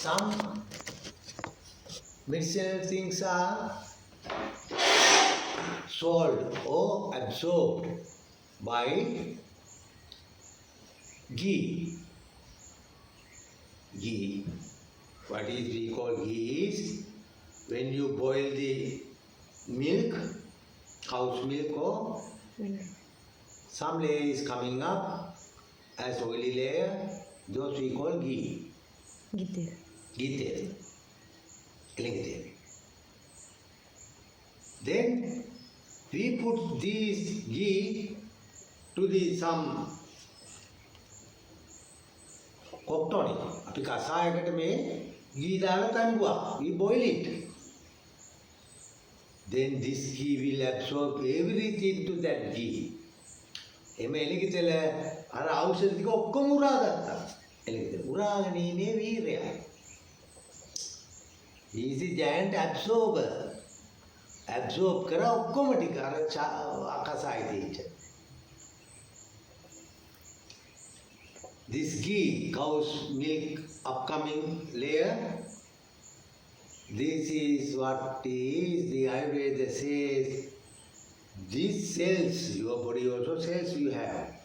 some medicinal things are sold or absorbed by ghee. Ghee. What is we call ghee is when you boil the milk, cow's milk, or some layer is coming up as oily layer, those we call ghee. Gitu. Ghee. Then we put this ghee to the some කොක්ටොනි අපි කසායකට මේ ghee දාලා තඹුවා. We boil it. Then this ghee will absorb everything to that ghee. එමෙ එලිකිතල අර ඖෂධ ටික ඔක්කොම උරා ගත්තා. එලිකිතල උරාගෙන ඉන්නේ වීරයා. He is a giant absorber. Absorb කරා ඔක්කොම ටික අර කසාය දෙයිට. This ghee, cow's milk, upcoming layer, this is what is the Ayurveda says. These cells, your body also cells you have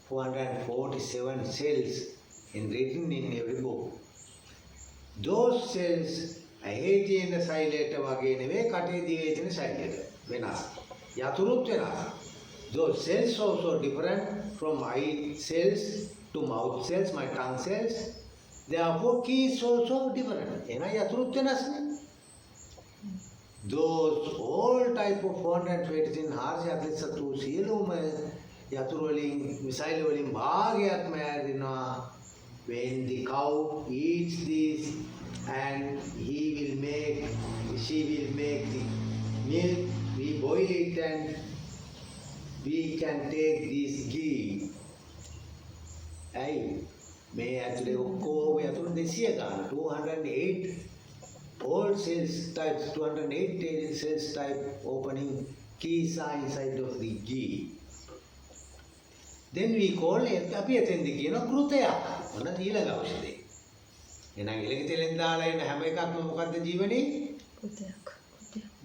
447 cells written in every book. Those cells, ඇහි තියෙන සෛලයට වගේ නෙවෙයි කටේ දිවේ තියෙන සෛලයට වෙනස්. යතුරුත් වෙනස්. Those cells also different from eye cells to mouth cells, my tongue cells. Therefore, keys also different. එන යතුරුත් වෙනස් නේ. Those all type of 427 447 සියලුම යතුරු වලින් මිසයිල් වලින් භාගයක්ම ඇරිනවා. When the cow eats this and she will make the milk, we boil it and we can take this ghee. Hey, may actually ඔක්කොම යතුරු 200 ගන්න 208 all cells types 208 cells type opening keys are inside of the ghee. Then we call it අපි එතෙන්ද කියන කෘතයක්. මොන ඊළඟ ඖෂධය. එහෙනම් ඉලක තෙලෙන් දාලා එන හැම එකක්ම මොකද්ද ජීවනේ?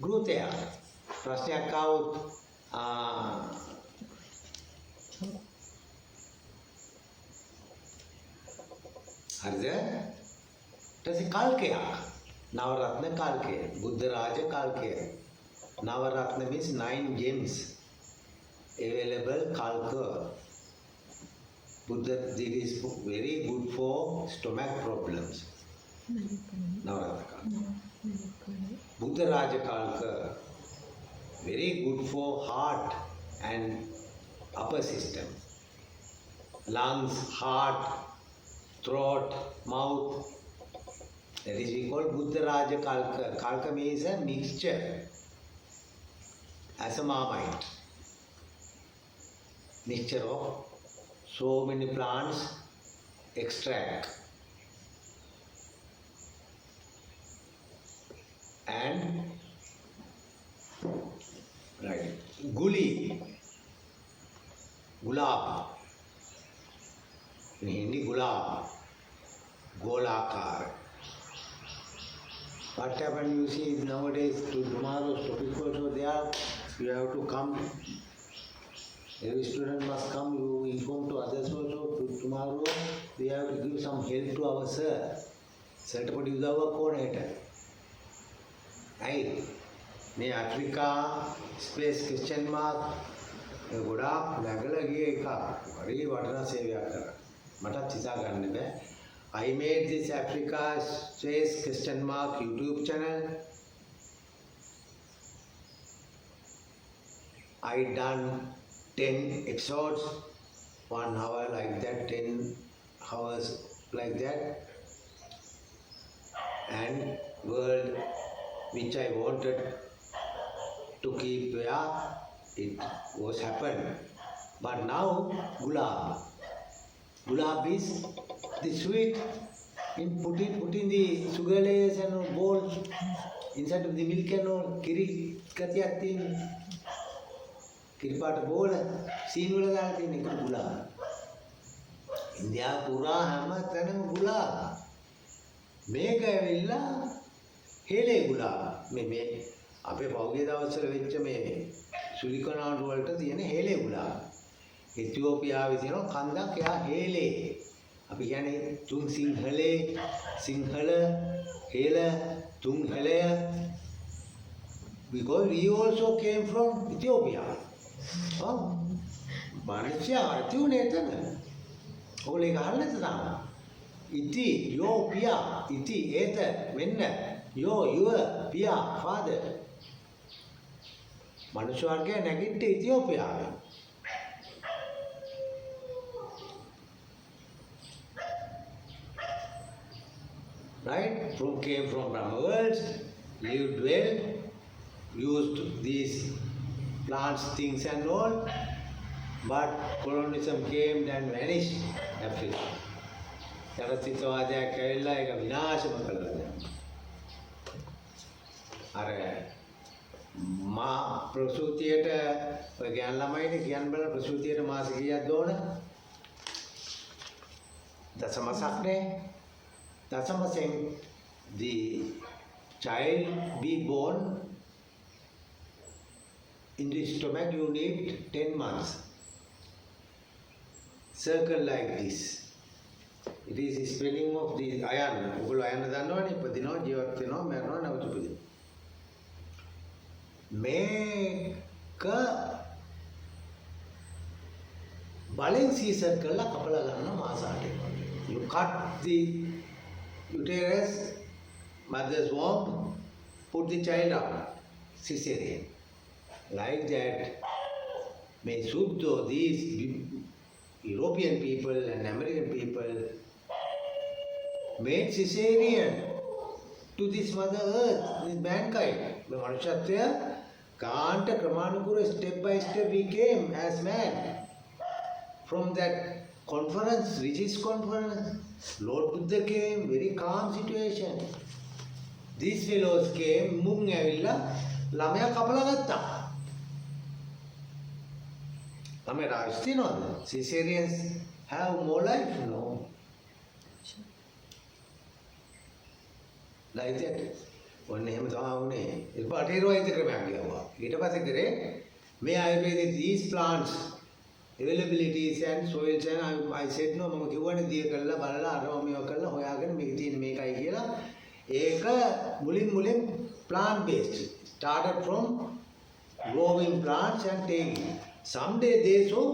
කෘතයක්. ප්‍රශ්නයක් ආවොත් හරිද? ඊට කල්කයක්. නවරත්න කල්කය. බුද්ධ රාජ කල්කය. Navaratne means 9 gems available kalka. Buddha, this is very good for stomach problems. Navaratna kalka. Buddha Raja kalka, very good for heart and upper system. Lungs, heart, throat, mouth. That is we call Buddha Raja kalka. Kalka means a mixture. As a marmite. Mixture of so many plants extract and right gulab in Hindi gulab golakar. What happened you see nowadays to tomorrow's topic also there you have to come. Every student must come, you inform to others also. Tomorrow we have to give some help to our sir. Certificate උදව්වක් ඕනේ හිට. අයි මේ Africa space question mark ගොඩාක් නැගලා ගිය එක. හරි වටිනා සේවයක් කරා. මටත් හිතා ගන්න බෑ. I made this Africa Space Question Mark YouTube channel. I done 10 episodes, 1 hour like that, 10 hours like that, and world which I wanted to keep where it was happened. But now gulab is the sweet put in the sugar layers and bowl inside of the milk and all kiri katiyak tin කිරිපාට බෝල සීනි වල දාලා තියෙන එක ගුලාබ. ඉන්දියාව පුරා හැම තැනම ගුලාබ. මේක ඇවිල්ලා හේලේගුලා මේ අපේ පෞගේ දවස්වල වෙච්ච මේ සුලිකනාඩු වලට තියෙන හේලේගුලා ඉතියෝපියාවේ තියෙන කන්දක් එයා හේලේ අපි කියන්නේ තුන් සිංහලේ සිංහල හේල තුන් හලය because we also came from Ethiopia. Oh, Malaysia තියුනේ එතන. ඔයගොල්ලෝ ඒක අහලා නැද්ද තාම? Ethiopia ඉති ඒත වෙන්න your පියා father මනුෂ්‍ය වර්ගය නැගිට්ටේ ඉතියෝපියාවේ. Right? Came from Brahma worlds, lived well, used these plants, things and all, but colonialism came and vanished Africa. ජනසිතවාදයක් ඇවිල්ලා ඒක විනාශම කළා දැන්. අර මා ප්‍රසූතියට ඔය ගෑන් ළමයිනේ කියන්න බල ප්‍රසූතියට මාස කීයක්ද ඕන? දසමසක්නේ. දසමසෙන් the child be born in the stomach you need 10 months. Circle like this. It is spelling of the iron. ඔයගොල්ලෝ අයන්න දන්නවනේ ඉපදිනවා ජීවත් වෙනවා මරනවා නැවත උපදිනවා. මේක බලෙන් සීසර් කරලා කපලා ගන්න මාස 8ක්. You cut the uterus, mother's womb, put the child out, cesarean. Like that, may Suddho, these European people and American people made cesarean to this Mother Earth, this mankind. The Manushatya, Kanta Kramanukura, step by step we came as man. From that conference, Richi's conference, Lord Buddha came, very calm situation. These fellows came, Mung Avilla, Lamaya Kapalagatta. Lamaya Rajastino, Caesareans have more life, no? Like that. One name is Aune. It's about hero in the Kramagia. It was a great. May I read these plants? Availabilities and soils and I said no මම කිව්වනේ දිය කළා බලලා අරම මේව කළා හොයාගෙන මේක තියෙන මේකයි කියලා ඒක මුලින් plant based started from growing plants and taking someday they saw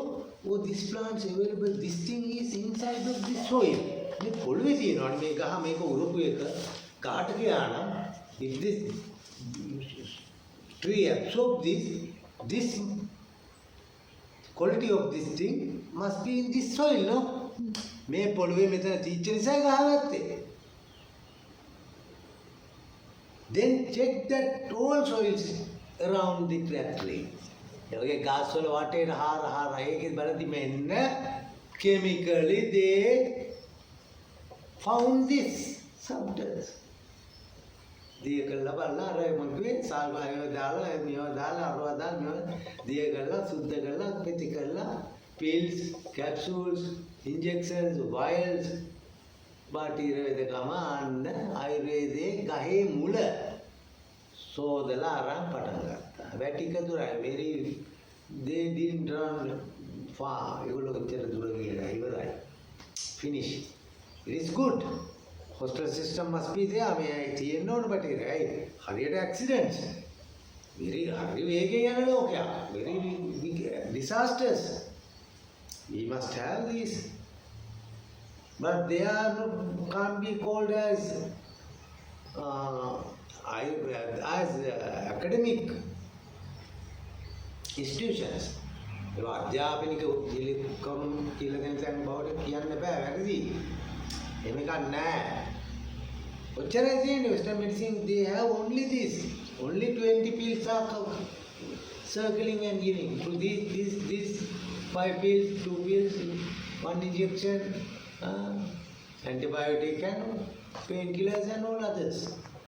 oh this plants available this thing is inside of this soil මේ පොළවේ තියෙනවා මේ ගහ මේක උරපු එක කාට ගියානම් if this tree absorb this quality of this thing must be in this soil, no? මේ පොළවේ මෙතන තීච්ච නිසා ගහගත්තේ. Then check that all soils around the tree. ඒ වගේ ගස් වල වටේට හාර ඒකෙත් බලද්දි මෙන්න chemically they found this substance. දිය කළා බලලා අර මම කිව්වේ සාල්වායව දාලා මේවා දාලා අරවා දාලා මේවා දිය කළා සුද්ධ කළා පිටි කළා pills capsules injections vials බාටීර වේදකම අන්න ආයුර්වේදයේ ගහේ මුල සෝදලා අරන් පටන් ගත්තා වැටික දුරයි very they didn't run far ඒගොල්ලෝ එච්චර දුර ගියලා ඉවරයි finish it is good. Hostel system must be there. I mean, තියෙන්න ඕන බටේ right. හරියට accidents. Very වේගෙන් යන ලෝකයක්. Very big disasters. We must have these. But they are can't be called as academic institutions. ඒවා අධ්‍යාපනික උද්දීපකම් කියලා දෙන තැන් බවට කියන්න බෑ වැරදි. එහෙම එකක් නැහැ. ඔච්චරයි තියෙන්නේ Western medicine they have only this. Only 20 pills are circling and giving. So these 5 pills, 2 pills, 1 injection, antibiotic and painkillers and all others.